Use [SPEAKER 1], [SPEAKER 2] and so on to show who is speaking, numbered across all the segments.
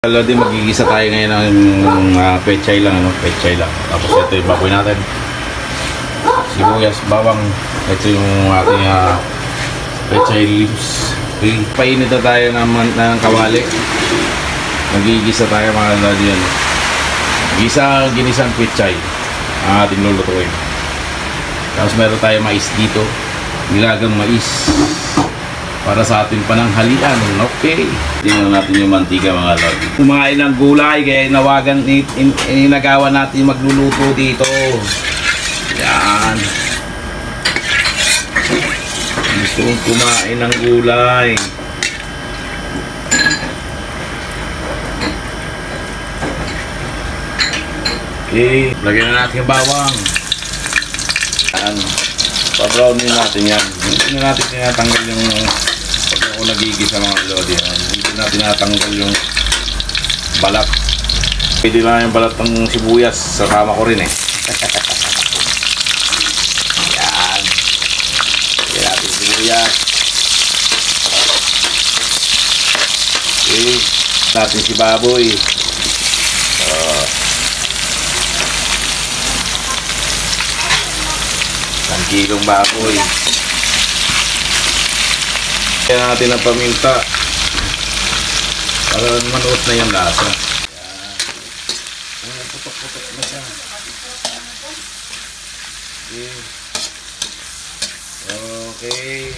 [SPEAKER 1] Lalo din magigisa tayo ngayon ng pechay lang, pechay lang. Tapos ito yung baboy natin. Sibuyas, bawang. Ito yung ating pechay leaves. Painit na tayo ng kawali. Magigisa tayo mga lalo yan. Ginisang pechay ang ating lulutuin. Tapos meron tayo mais dito. Nilagang mais. Para sa ating pananghalian. Okay. Tingnan natin yung mantika mga lord. Kumain ng gulay kaya inagawa natin magluluto dito. Yan. Gusto kong kumain ng gulay. Okay. Lagyan na natin yung bawang. Yan. Pa-brownin natin yan. Hindi na natin tinatanggal yung pag ako nagigisa mga lodi. Hindi natin tinatanggal yung balat. Pwede lang yung balat ng sibuyas. Sasama ko rin eh. Yan. Pwede natin sibuyas. Okay. Natin si baboy. Ang kilong baboy. Kaya natin ang paminta para manuot na yung lasa. Ayan. Putok-putok na siya. Okay.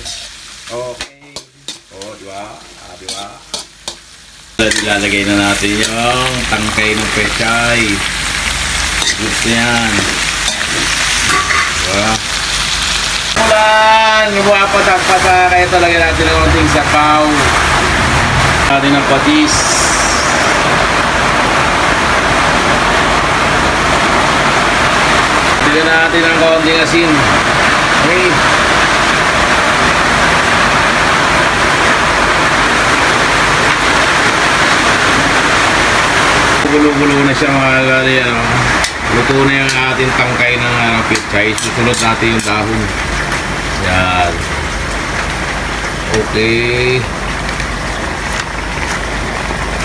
[SPEAKER 1] Okay. Oh, diba? Diba? Ilalagay na natin yung tangkay ng pechay. Gusto yan. Diba? Ulan! Patak-patak. Kaya talaga natin ng konting sapaw. Natin ng patis. Bigyan natin ng konting asin. Okay. Gulo-gulo na siya mga gali. Luto na yung ating tangkay ng pechay. Susunod natin yung dahon. Yan. Okay.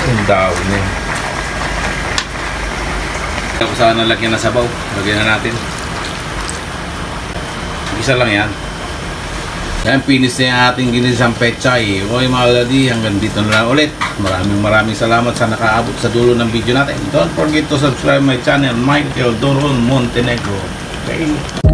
[SPEAKER 1] Yung dahon niya. Tapos sana lagyan na sabaw. Lagyan na natin. Isa lang yan. Yan, finish na yung ating ginisang pechay. Okay mga ladi, hanggang dito na lang ulit. Maraming salamat sa nakaabot sa dulo ng video natin. Don't forget to subscribe my channel, Michael Doron Montenegro. Okay.